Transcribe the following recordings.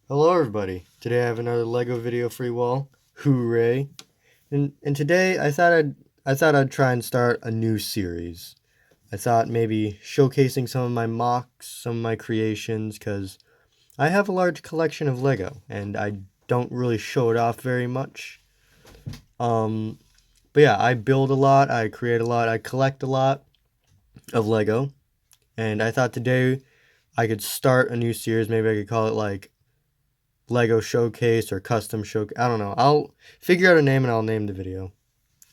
Hello everybody. Today I have another Lego video for you all. Hooray. And today I thought I'd try and start a new series. I thought maybe showcasing some of my mocks, some of my creations, cuz I have a large collection of Lego and I don't really show it off very much. Um but yeah, I build a lot, I create a lot, I collect a lot of Lego, and I thought today I could start a new series. Maybe I could call it like Lego Showcase or Custom Show. I don't know. I'll figure out a name and I'll name the video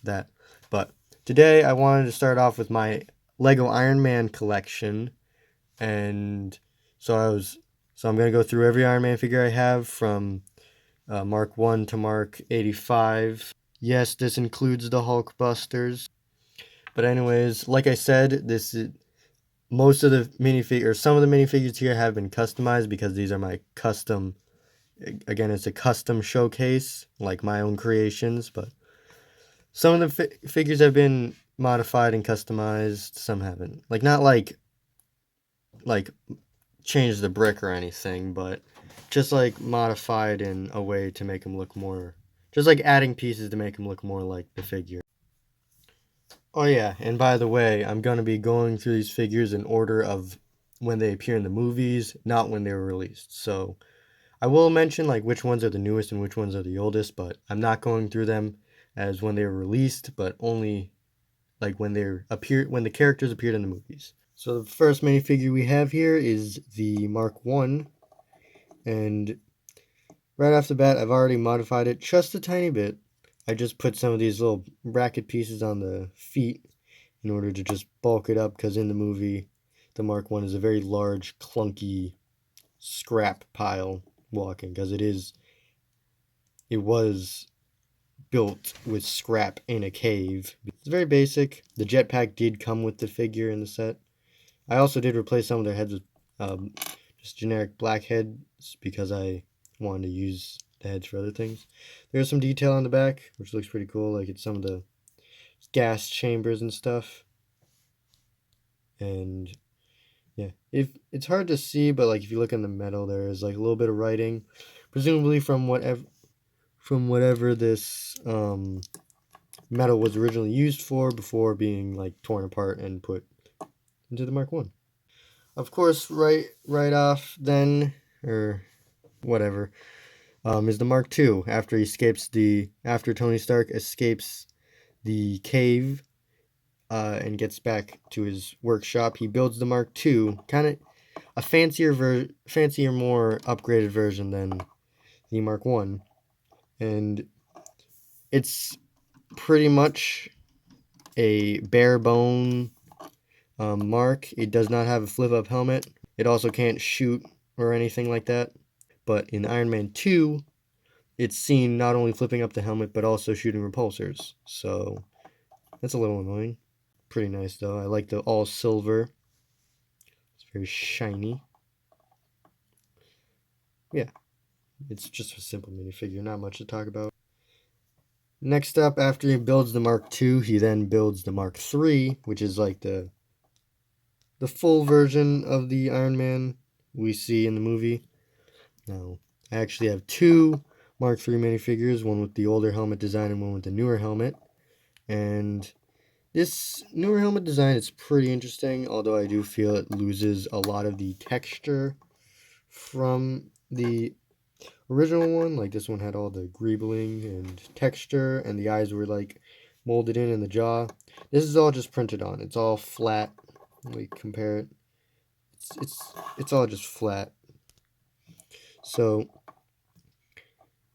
that. But today I wanted to start off with my Lego Iron Man collection, and so I'm gonna go through every Iron Man figure I have from Mark 1 to Mark 85. Yes, this includes the Hulkbusters. But anyways, like I said, this is most of the minifigures, some of the minifigures here have been customized because these are my custom. Again, it's a custom showcase, like my own creations, but some of the figures have been modified and customized, some haven't. Like, not like changed the brick or anything, but just like modified in a way to make them look more, just like adding pieces to make them look more like the figure. Oh yeah, and by the way, I'm going to be going through these figures in order of when they appear in the movies, not when they were released. So I will mention like which ones are the newest and which ones are the oldest, but I'm not going through them as when they were released, but only like when the characters appeared in the movies. So the first minifigure we have here is the Mark 1, and right off the bat I've already modified it just a tiny bit. I just put some of these little bracket pieces on the feet in order to just bulk it up, because in the movie the Mark 1 is a very large, clunky scrap pile walking, because it was built with scrap in a cave. It's very basic. The jetpack did come with the figure in the set. I also did replace some of their heads with just generic black heads because I wanted to use the heads for other things. There's some detail on the back, which looks pretty cool. Like, it's some of the gas chambers and stuff. And yeah, if it's hard to see, but like if you look in the metal, there is like a little bit of writing, presumably from whatever this metal was originally used for before being like torn apart and put into the Mark 1. Of course, right off then, or whatever, is the Mark 2 after Tony Stark escapes the cave and gets back to his workshop. He builds the Mark 2, kind of a fancier, more upgraded version than the Mark 1, and it's pretty much a bare bone Mark. It does not have a flip up helmet. It also can't shoot or anything like that. But in Iron Man 2, it's seen not only flipping up the helmet but also shooting repulsors. So that's a little annoying. Pretty nice though. I like the all silver. It's very shiny. Yeah, it's just a simple minifigure, not much to talk about. Next up, after he builds the Mark II, he then builds the Mark III, which is like the full version of the Iron Man we see in the movie. Now, I actually have two Mark III minifigures, one with the older helmet design and one with the newer helmet. And this newer helmet design is pretty interesting, although I do feel it loses a lot of the texture from the original one. Like, this one had all the greebling and texture, and the eyes were like molded in the jaw. This is all just printed on. It's all flat. We compare it. It's all just flat. So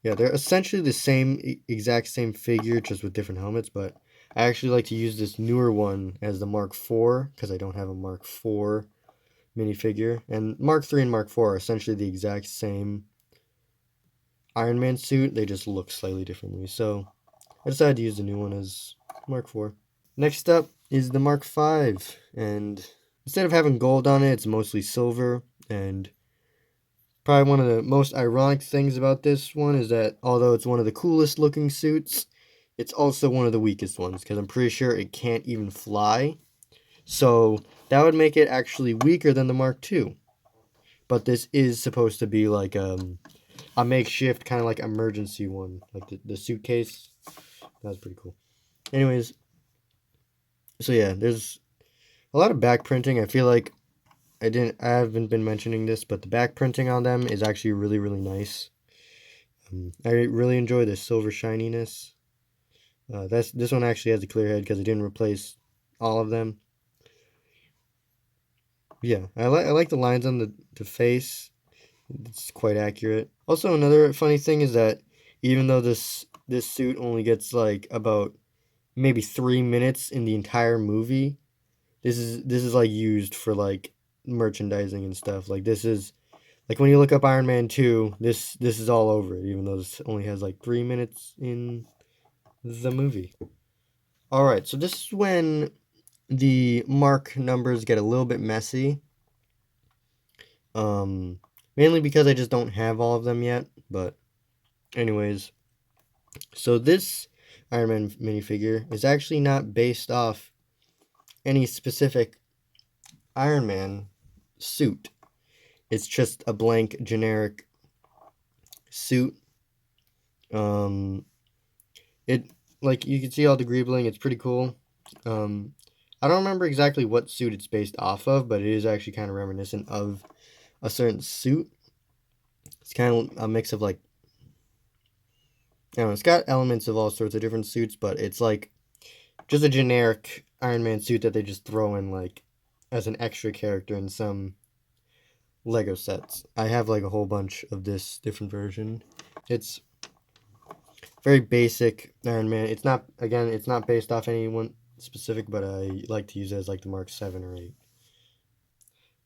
yeah, they're essentially the same exact same figure, just with different helmets. But I actually like to use this newer one as the Mark IV because I don't have a Mark IV minifigure. And Mark III and Mark IV are essentially the exact same Iron Man suit. They just look slightly differently. So I decided to use the new one as Mark IV. Next up is the Mark V, and instead of having gold on it, it's mostly silver. And probably one of the most ironic things about this one is that although it's one of the coolest looking suits, it's also one of the weakest ones, because I'm pretty sure it can't even fly. So that would make it actually weaker than the Mark II. But this is supposed to be like a makeshift kind of like emergency one, like the suitcase. That was pretty cool. Anyways, so yeah, there's a lot of back printing. I feel like I haven't been mentioning this, but the back printing on them is actually really, really nice. I really enjoy the silver shininess. This one actually has a clear head because I didn't replace all of them. Yeah, I like the lines on the face. It's quite accurate. Also, another funny thing is that even though this suit only gets like about maybe 3 minutes in the entire movie, this is like used for like merchandising and stuff. Like this is like when you look up Iron Man 2, this is all over it, even though this only has like 3 minutes in the movie. All right, so this is when the mark numbers get a little bit messy. Mainly because I just don't have all of them yet. But anyways, so this Iron Man minifigure is actually not based off any specific Iron Man suit. It's just a blank generic suit. It like you can see all the greebling. It's pretty cool. I don't remember exactly what suit it's based off of, but it is actually kind of reminiscent of a certain suit. It's kind of a mix of like, I don't know, it's got elements of all sorts of different suits, but it's like just a generic Iron Man suit that they just throw in like as an extra character in some Lego sets. I have like a whole bunch of this different version. It's very basic Iron Man. It's not based off anyone specific, but I like to use it as like the Mark 7 or 8.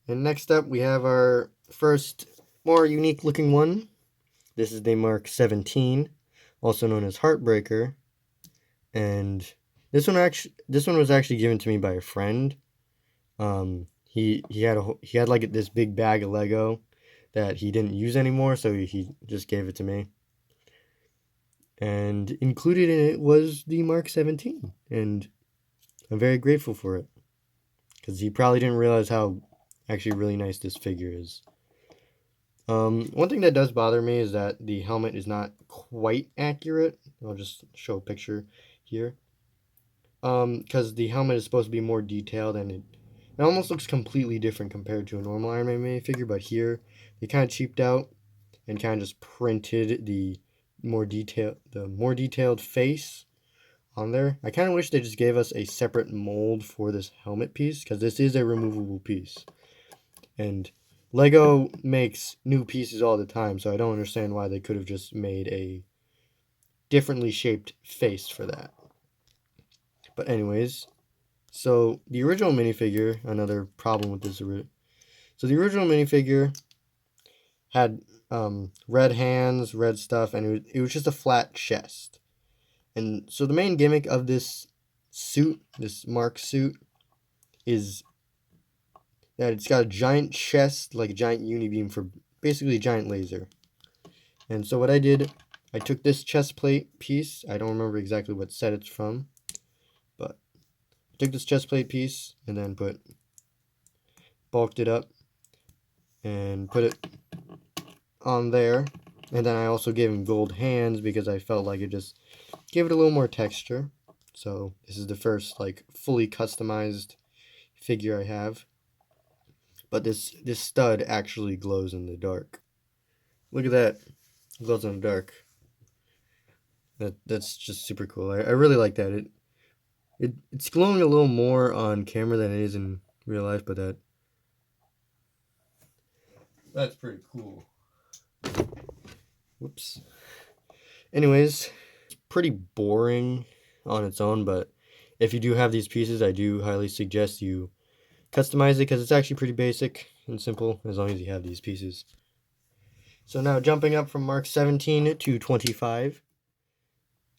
And next up, we have our first more unique looking one. This is the Mark 17, also known as Heartbreaker. And this one was actually given to me by a friend. He had like this big bag of Lego that he didn't use anymore, so he just gave it to me. And included in it was the Mark 17, and I'm very grateful for it because he probably didn't realize how actually really nice this figure is. One thing that does bother me is that the helmet is not quite accurate. I'll just show a picture here. Because the helmet is supposed to be more detailed, and it almost looks completely different compared to a normal Iron Man minifigure, but here they kind of cheaped out and kind of just printed the more detailed face on there. I kind of wish they just gave us a separate mold for this helmet piece, because this is a removable piece. And Lego makes new pieces all the time, so I don't understand why they could have just made a differently shaped face for that. But anyways, so the original minifigure, another problem with this, so the original minifigure had red hands, red stuff, and it was just a flat chest. And so the main gimmick of this suit, this Mark suit, is that it's got a giant chest, like a giant unibeam for basically a giant laser. And so what I did, I took this chest plate piece. I don't remember exactly what set it's from, but I took this chest plate piece and then bulked it up and put it on there. And then I also gave him gold hands because I felt like it just gave it a little more texture. So this is the first like fully customized figure I have. But this stud actually glows in the dark. Look at that. It glows in the dark. That's just super cool. I really like that. It's glowing a little more on camera than it is in real life, but that's pretty cool. Whoops. Anyways, it's pretty boring on its own, but if you do have these pieces, I do highly suggest you customize it because it's actually pretty basic and simple as long as you have these pieces. So now jumping up from Mark 17 to 25.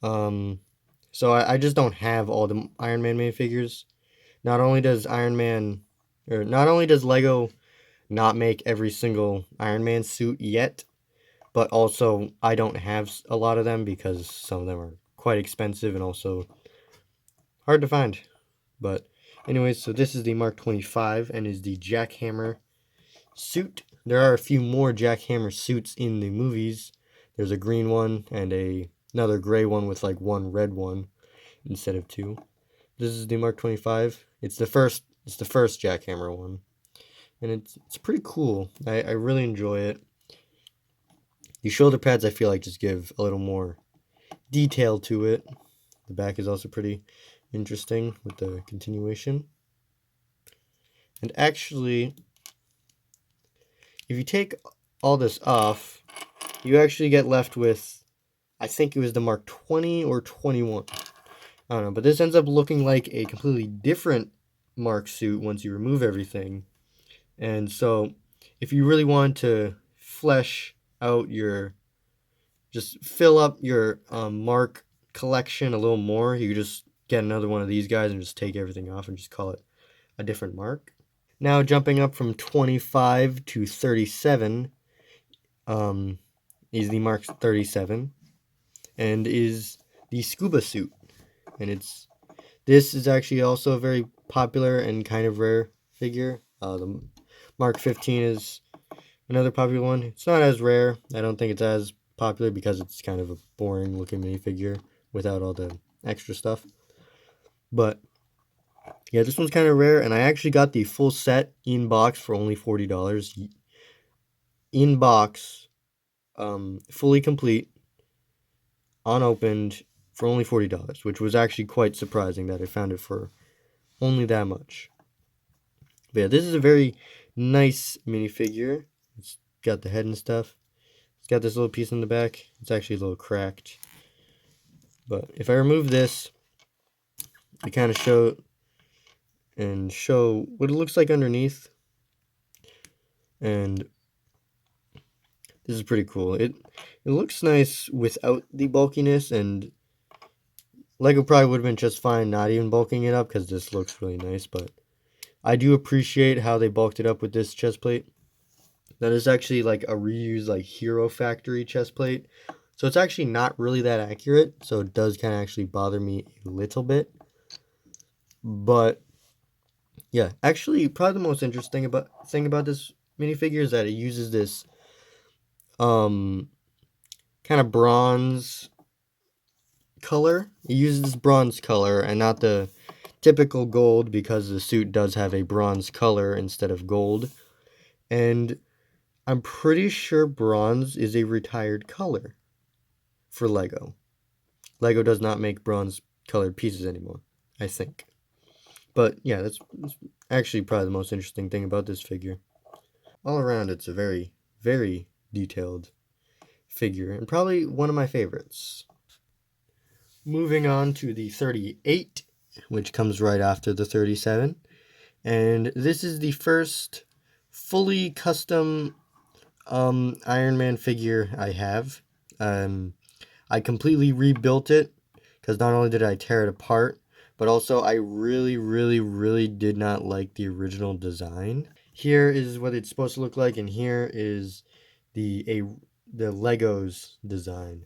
So I just don't have all the Iron Man minifigures. Not only does Lego not make every single Iron Man suit yet, but also I don't have a lot of them because some of them are quite expensive and also hard to find. But anyways, so this is the Mark 25 and is the Jackhammer suit. There are a few more Jack Hammer suits in the movies. There's a green one and another gray one with like one red one instead of two. This is the Mark 25. It's the first Jack Hammer one. And it's pretty cool. I really enjoy it. The shoulder pads I feel like just give a little more detail to it. The back is also pretty interesting with the continuation. And actually, if you take all this off, you actually get left with, I think it was the Mark 20 or 21. I don't know, but this ends up looking like a completely different Mark suit once you remove everything. And so, if you really want to flesh out just fill up your Mark collection a little more, you just get another one of these guys and just take everything off and just call it a different Mark. Now jumping up from 25 to 37 is the Mark 37 and is the scuba suit. And this is actually also a very popular and kind of rare figure. The Mark 15 is another popular one. It's not as rare. I don't think it's as popular because it's kind of a boring looking minifigure without all the extra stuff. But yeah, this one's kind of rare, and I actually got the full set in box for only $40. In box, fully complete, unopened, for only $40, which was actually quite surprising that I found it for only that much. But yeah, this is a very nice minifigure. It's got the head and stuff. It's got this little piece in the back. It's actually a little cracked. But if I remove this, I kind of show what it looks like underneath. And this is pretty cool. It looks nice without the bulkiness, and Lego probably would have been just fine not even bulking it up because this looks really nice, but I do appreciate how they bulked it up with this chest plate. That is actually like a reused like Hero Factory chest plate. So it's actually not really that accurate, so it does kind of actually bother me a little bit. But yeah, actually probably the most interesting thing about this minifigure is that it uses this kind of bronze color. It uses this bronze color and not the typical gold, because the suit does have a bronze color instead of gold. And I'm pretty sure bronze is a retired color for Lego. Lego does not make bronze colored pieces anymore, I think. But yeah, that's actually probably the most interesting thing about this figure. All around, it's a very, very detailed figure, and probably one of my favorites. Moving on to the 38, which comes right after the 37. And this is the first fully custom Iron Man figure I have. I completely rebuilt it because not only did I tear it apart, but also I really, really, really did not like the original design. Here is what it's supposed to look like, and here is the Lego's design.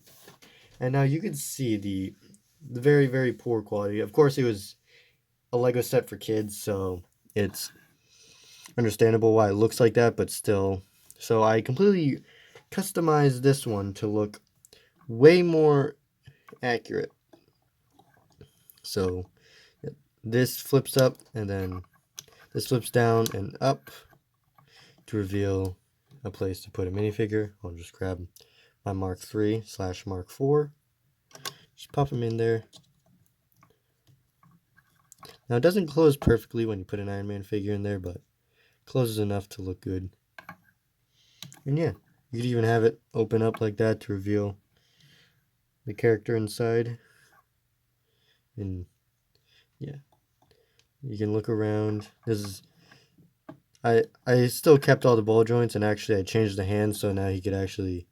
And now you can see the very, very poor quality. Of course, it was a Lego set for kids, so it's understandable why it looks like that, but still. So I completely customized this one to look way more accurate. So this flips up, and then this flips down and up to reveal a place to put a minifigure. I'll just grab my Mark III / Mark IV. Just pop them in there. Now it doesn't close perfectly when you put an Iron Man figure in there, but it closes enough to look good. And yeah, you could even have it open up like that to reveal the character inside. And yeah, you can look around. This is I still kept all the ball joints, and actually I changed the hands so now he could actually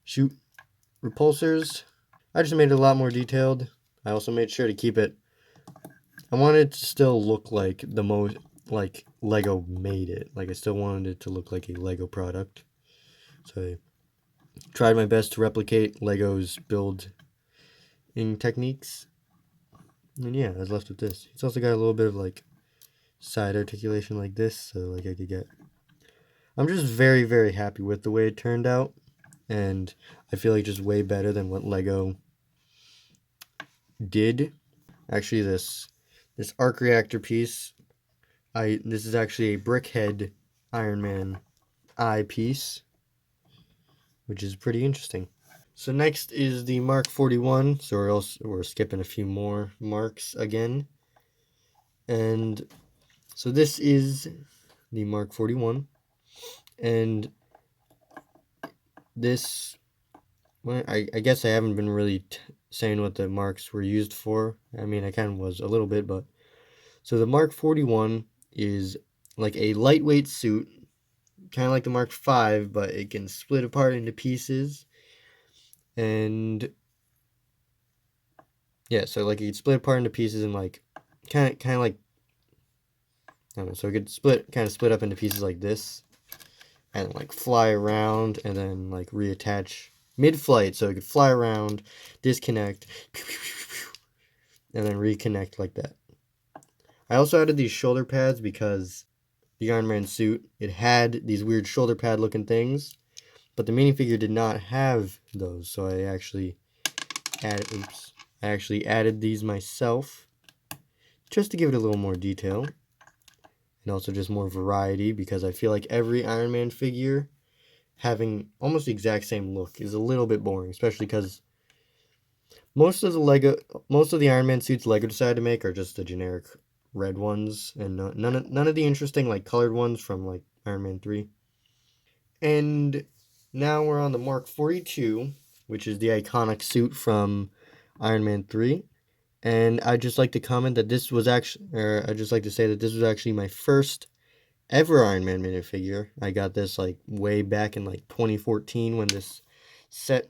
shoot repulsors. I just made it a lot more detailed. I also made sure to keep it, I wanted it to still look like the most like Lego made it. Like I still wanted it to look like a Lego product. So I tried my best to replicate Lego's building techniques. And yeah, I was left with this. It's also got a little bit of like side articulation like this, so like I could get I'm just very, very happy with the way it turned out, and I feel like just way better than what Lego did. Actually, this arc reactor piece, this is actually a brickhead Iron Man eye piece, which is pretty interesting. So next is the Mark 41. So we're skipping a few more marks again. And so this is the Mark 41. And this, well, I guess I haven't been really saying what the marks were used for. I mean, I kind of was a little bit, but so the Mark 41 is like a lightweight suit, kind of like the Mark 5, but it can split apart into pieces. And yeah, so like you could split apart into pieces and like kind of like, I don't know, so it could kind of split up into pieces like this, and like fly around and then like reattach mid-flight, so it could fly around, disconnect, and then reconnect like that. I also added these shoulder pads because the Iron Man suit, it had these weird shoulder pad looking things, but the minifigure did not have those, so I actually added these myself just to give it a little more detail and also just more variety, because I feel like every Iron Man figure having almost the exact same look is a little bit boring, especially because most of the Iron Man suits Lego decided to make are just the generic red ones, and none of the interesting like colored ones from like Iron Man 3. And now we're on the Mark 42, which is the iconic suit from Iron Man 3. And I'd just like to comment that I'd just like to say that this was actually my first ever Iron Man minifigure. I got this like way back in like 2014 when this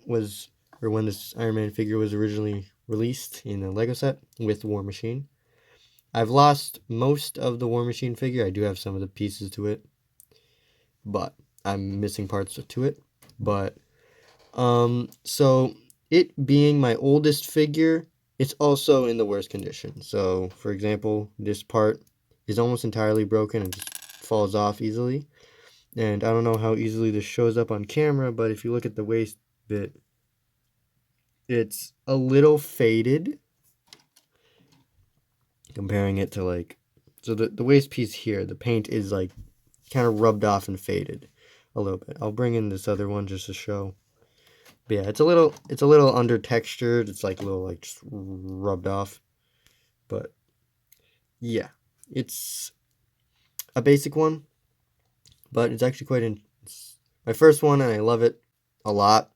when this Iron Man figure was originally released in a Lego set with War Machine. I've lost most of the War Machine figure. I do have some of the pieces to it, but I'm missing parts to it. But so it being my oldest figure, it's also in the worst condition. So, for example, this part is almost entirely broken and just falls off easily. And I don't know how easily this shows up on camera, but if you look at the waist bit, it's a little faded. Comparing it to like, so the waist piece here, the paint is like kind of rubbed off and faded a little bit. I'll bring in this other one just to show. But yeah, it's a little under textured. It's like a little like just rubbed off. But yeah, it's a basic one, but it's actually it's my first one, and I love it a lot.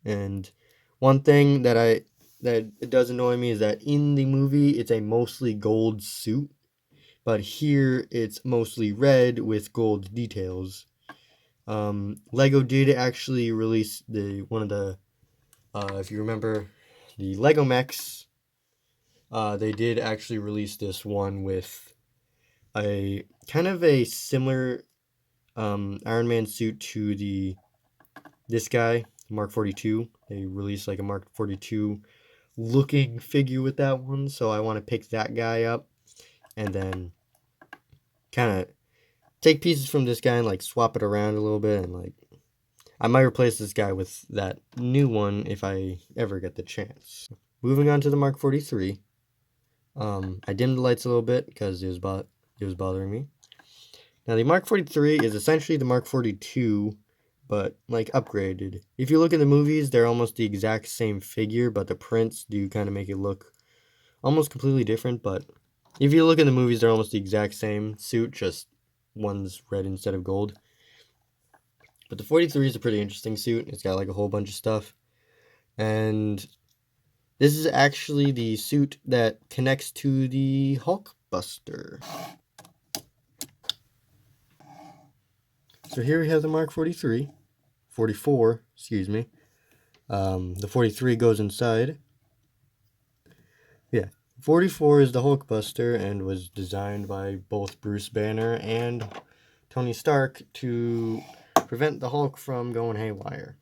And one thing that it does annoy me is that in the movie it's a mostly gold suit, but here it's mostly red with gold details. Lego did actually release one of the if you remember the Lego Mechs, they did actually release this one with a kind of a similar Iron Man suit to this guy, Mark 42. They released like a Mark 42 looking figure with that one, so I want to pick that guy up and then kind of take pieces from this guy and like swap it around a little bit, and like I might replace this guy with that new one if I ever get the chance. Moving on to the Mark 43. I dimmed the lights a little bit because it was bothering me. Now the Mark 43 is essentially the Mark 42, but like upgraded. If you look at the movies, they're almost the exact same figure, but the prints do kind of make it look almost completely different. But if you look at the movies, they're almost the exact same suit, just one's red instead of gold. But the 43 is a pretty interesting suit. It's got like a whole bunch of stuff. And this is actually the suit that connects to the Hulkbuster. So here we have the Mark 44, excuse me. The 43 goes inside. Yeah, 44 is the Hulkbuster and was designed by both Bruce Banner and Tony Stark to prevent the Hulk from going haywire.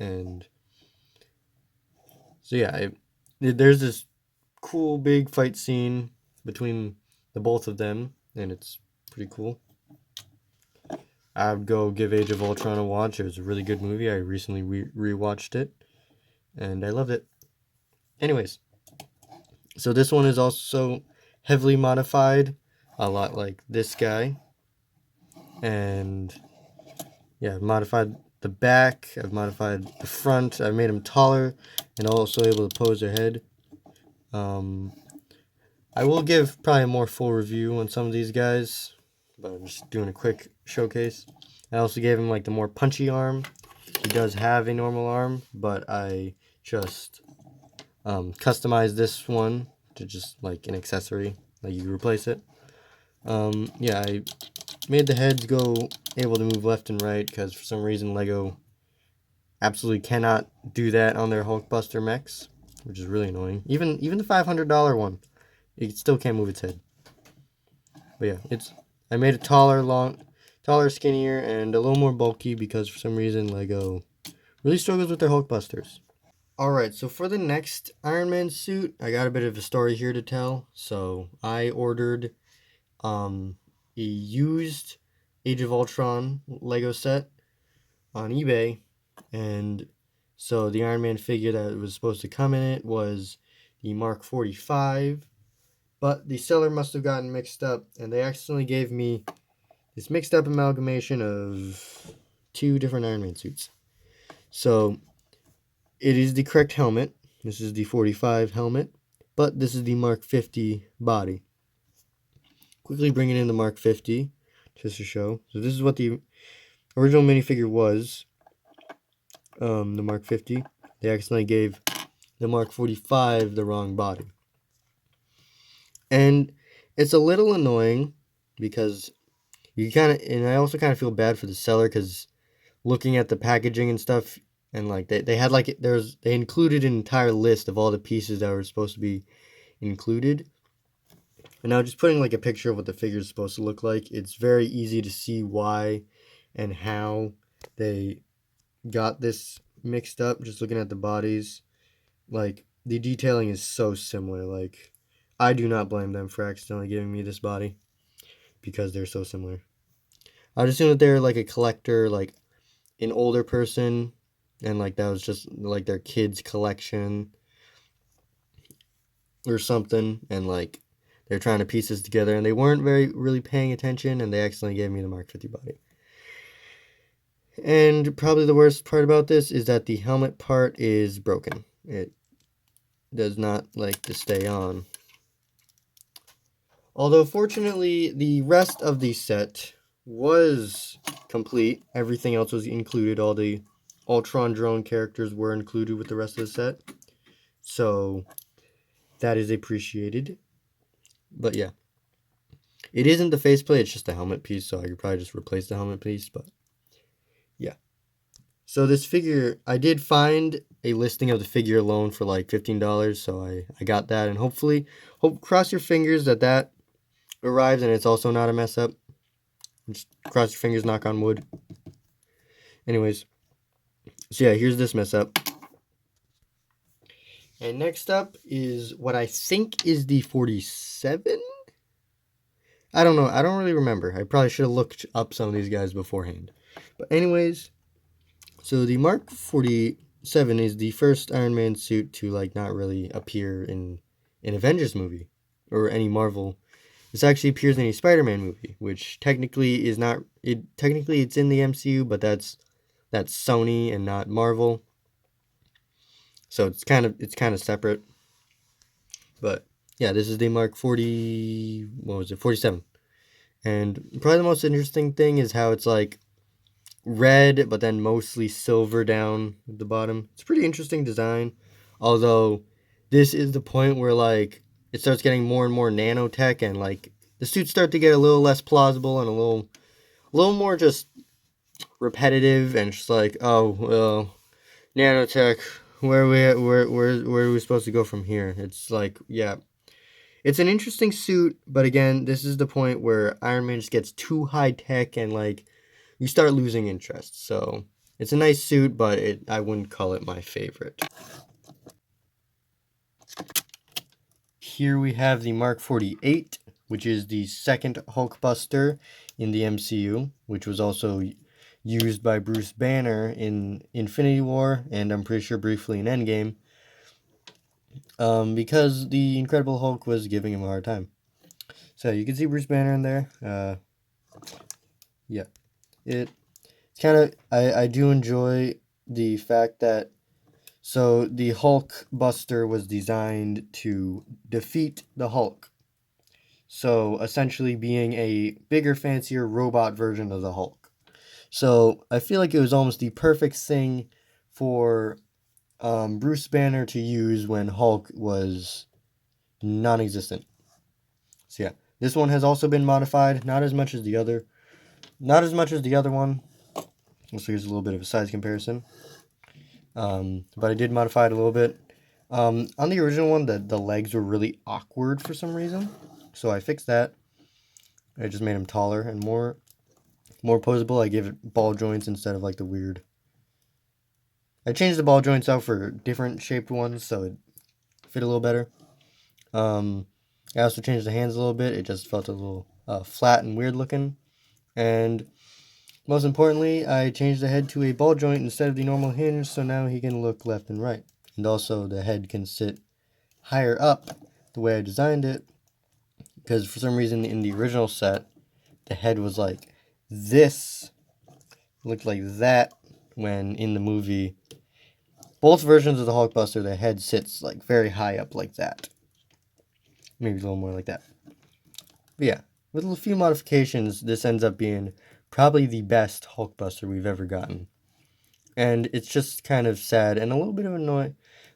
And so yeah, there's this cool big fight scene between the both of them, and it's pretty cool. I would go give Age of Ultron a watch. It was a really good movie. I recently rewatched it, and I loved it. Anyways, so this one is also heavily modified, a lot like this guy. And yeah, I've modified the back, I've modified the front, I've made them taller and also able to pose their head. I will give probably a more full review on some of these guys, but I'm just doing a quick showcase. I also gave him like the more punchy arm. He does have a normal arm, but I just customized this one to just like an accessory, like you replace it. Yeah, I made the heads go able to move left and right because for some reason Lego absolutely cannot do that on their Hulkbuster mechs, which is really annoying. Even the $500 one, it still can't move its head. But yeah, I made it taller, skinnier, and a little more bulky because for some reason Lego really struggles with their Hulkbusters. Alright, so for the next Iron Man suit, I got a bit of a story here to tell. So I ordered a used Age of Ultron Lego set on eBay, and so the Iron Man figure that was supposed to come in it was the Mark 45, but the seller must have gotten mixed up, and they accidentally gave me this mixed up amalgamation of two different Iron Man suits. So it is the correct helmet. This is the 45 helmet, but this is the Mark 50 body. Quickly bringing in the Mark 50 just to show. So this is what the original minifigure was. The Mark 50. They accidentally gave the Mark 45 the wrong body. And it's a little annoying because and I also kind of feel bad for the seller because looking at the packaging and stuff, and like they had like they included an entire list of all the pieces that were supposed to be included. And now just putting like a picture of what the figure is supposed to look like, it's very easy to see why and how they got this mixed up just looking at the bodies. Like the detailing is so similar. Like I do not blame them for accidentally giving me this body because they're so similar. I'd assume that they're like a collector, like an older person, and like that was just like their kids' collection or something, and like they're trying to piece this together, and they weren't really paying attention, and they accidentally gave me the Mark 50 body. And probably the worst part about this is that the helmet part is broken. It does not like to stay on. Although fortunately the rest of the set was complete. Everything else was included. All the Ultron drone characters were included with the rest of the set. So that is appreciated. But yeah. It isn't the faceplate, it's just a helmet piece, so I could probably just replace the helmet piece, but yeah. So this figure, I did find a listing of the figure alone for like $15, so I got that, and cross your fingers that arrives and it's also not a mess up. Just cross your fingers, knock on wood. Anyways, so yeah, here's this mess up. And next up is what I think is the 47? I don't know. I don't really remember. I probably should have looked up some of these guys beforehand. But anyways, so the Mark 47 is the first Iron Man suit to like not really appear in an Avengers movie or any Marvel. This actually appears in a Spider-Man movie, which technically is not technically it's in the MCU, but that's Sony and not Marvel. So it's kind of separate. But yeah, this is the Mark 47. And probably the most interesting thing is how it's like red, but then mostly silver down at the bottom. It's a pretty interesting design. Although this is the point where like it starts getting more and more nanotech, and like the suits start to get a little less plausible and a little more just repetitive, and just like, oh well, nanotech. Where are we supposed to go from here? It's like, yeah. It's an interesting suit, but again, this is the point where Iron Man just gets too high tech and like you start losing interest. So it's a nice suit, but I wouldn't call it my favorite. Here we have the Mark 48, which is the second Hulkbuster in the MCU, which was also used by Bruce Banner in Infinity War, and I'm pretty sure briefly in Endgame, because the Incredible Hulk was giving him a hard time. So you can see Bruce Banner in there. Yeah, it's kind of, I do enjoy the fact that, so the Hulk Buster was designed to defeat the Hulk. So essentially being a bigger, fancier robot version of the Hulk. So I feel like it was almost the perfect thing for Bruce Banner to use when Hulk was non-existent. So yeah, this one has also been modified, not as much as the other one. So here's a little bit of a size comparison. But I did modify it a little bit. On the original one, the legs were really awkward for some reason, so I fixed that. I just made them taller and more posable. I gave it ball joints instead of like the weird. I changed the ball joints out for different shaped ones, so it fit a little better. I also changed the hands a little bit. It just felt a little flat and weird looking. And most importantly, I changed the head to a ball joint instead of the normal hinge, so now he can look left and right. And also the head can sit higher up the way I designed it, because for some reason in the original set, the head was like this, looked like that, when in the movie, both versions of the Hulkbuster, the head sits like very high up like that. Maybe a little more like that. But yeah, with a few modifications, this ends up being probably the best Hulkbuster we've ever gotten. And it's just kind of sad and a little bit of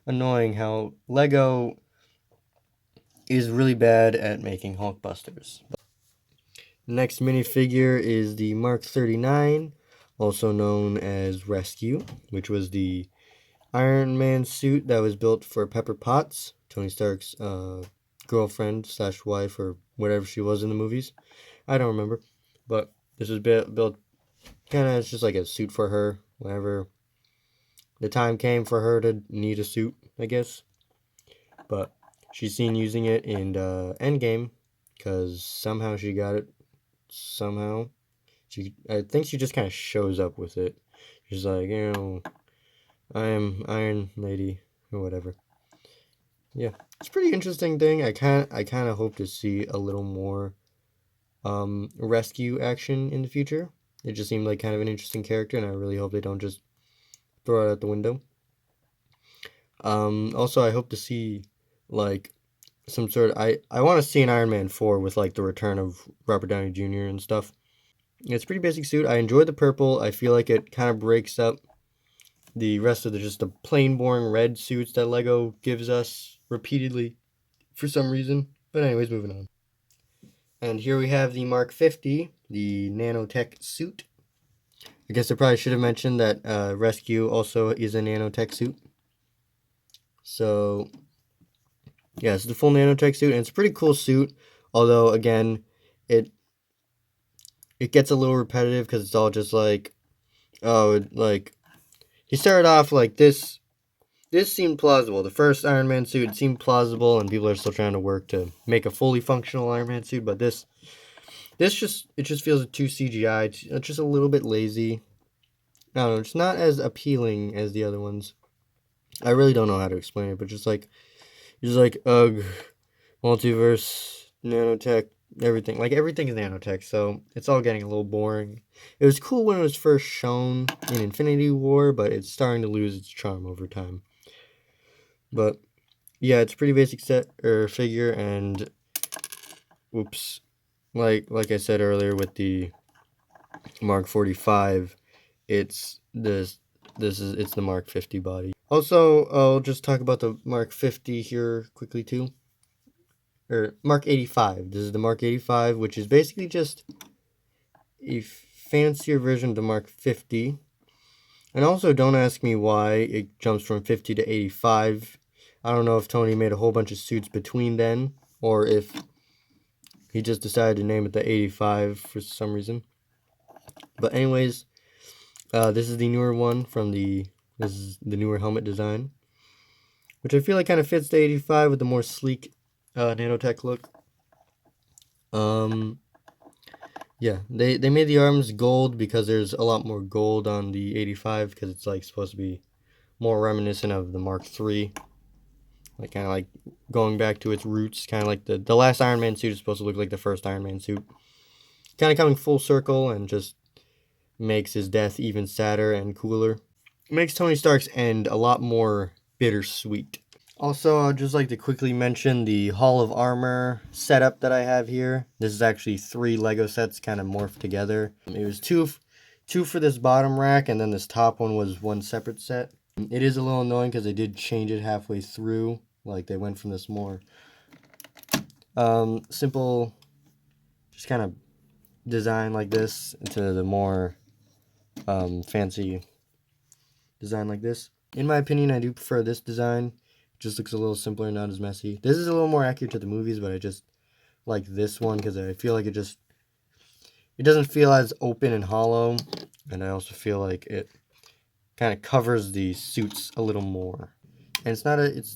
annoying how LEGO is really bad at making Hulkbusters. The next minifigure is the Mark 39, also known as Rescue, which was the Iron Man suit that was built for Pepper Potts, Tony Stark's girlfriend / wife, or whatever she was in the movies. I don't remember. But this was built kind of, it's just like a suit for her whenever the time came for her to need a suit, I guess. But she's seen using it in Endgame, because somehow she got it. Somehow. I think she just kind of shows up with it. She's like, I am Iron Lady, or whatever. Yeah, it's a pretty interesting thing. I kind of hope to see a little more rescue action in the future. It just seemed like kind of an interesting character, and I really hope they don't just throw it out the window. Also, I hope to see like some sort of, I want to see an Iron Man 4 with like the return of Robert Downey Jr. and stuff. It's a pretty basic suit. I enjoy the purple. I feel like it kind of breaks up the rest of just the plain boring red suits that LEGO gives us repeatedly for some reason. But anyways, moving on. And here we have the Mark 50, the nanotech suit. I guess I probably should have mentioned that Rescue also is a nanotech suit. So yeah, it's the full nanotech suit, and it's a pretty cool suit. Although again, it gets a little repetitive because it's all just like, oh, like he started off like this. This seemed plausible. The first Iron Man suit seemed plausible, and people are still trying to work to make a fully functional Iron Man suit. But this just feels too CGI. It's just a little bit lazy. I don't know. It's not as appealing as the other ones. I really don't know how to explain it, but just like ugh, multiverse, nanotech, everything. Like everything is nanotech, so it's all getting a little boring. It was cool when it was first shown in Infinity War, but it's starting to lose its charm over time. But yeah, it's a pretty basic set or figure, and oops, like I said earlier with the Mark 45, it's it's the Mark 50 body. Also, I'll just talk about the Mark 50 here quickly too. Or Mark 85. This is the Mark 85, which is basically just a fancier version of the Mark 50. And also, don't ask me why it jumps from 50 to 85. I don't know if Tony made a whole bunch of suits between then, or if he just decided to name it the 85 for some reason. But anyways, this is the newer one this is the newer helmet design, which I feel like kind of fits the 85 with the more sleek nanotech look. Yeah, they made the arms gold because there's a lot more gold on the 85 because it's like supposed to be more reminiscent of the Mark III, like kind of like going back to its roots, kind of like the last Iron Man suit is supposed to look like the first Iron Man suit, kind of coming full circle and just makes his death even sadder and cooler. It makes Tony Stark's end a lot more bittersweet. Also, I'd just like to quickly mention the Hall of Armor setup that I have here. This is actually 3 Lego sets kind of morphed together. It was two for this bottom rack, and then this top one was one separate set. It is a little annoying because they did change it halfway through. Like, they went from this more simple, just kind of design like this into the more fancy design like this. In my opinion, I do prefer this design. It just looks a little simpler, not as messy. This is a little more accurate to the movies, but I just like this one because I feel like it doesn't feel as open and hollow, and I also feel like it kind of covers the suits a little more. And it's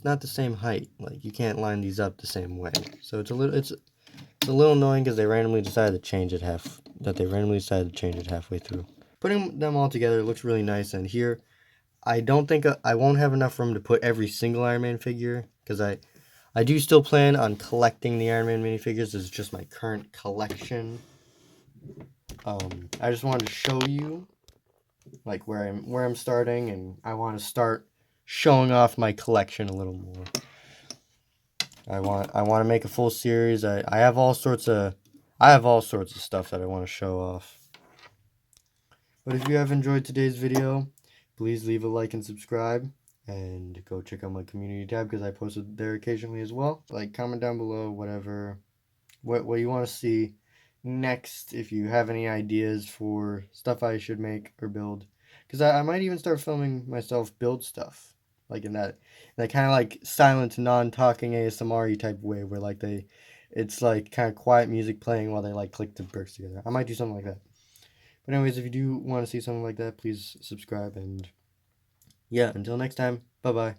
not the same height. Like, you can't line these up the same way. So it's a little annoying because they randomly decided to change it halfway through. Putting them all together looks really nice, and here I don't think I won't have enough room to put every single Iron Man figure because I do still plan on collecting the Iron Man minifigures. This is just my current collection. I just wanted to show you like where I'm starting, and I want to start showing off my collection a little more. I want to make a full series. I have all sorts of stuff that I want to show off. But if you have enjoyed today's video, please leave a like and subscribe, and go check out my community tab because I post it there occasionally as well. Like, comment down below what you want to see next, if you have any ideas for stuff I should make or build, because I might even start filming myself build stuff, like in that kind of like silent, non-talking ASMR type way where like it's like kind of quiet music playing while they like click the bricks together. I might do something like that. But anyways, if you do want to see something like that, please subscribe, and yeah, until next time, bye bye.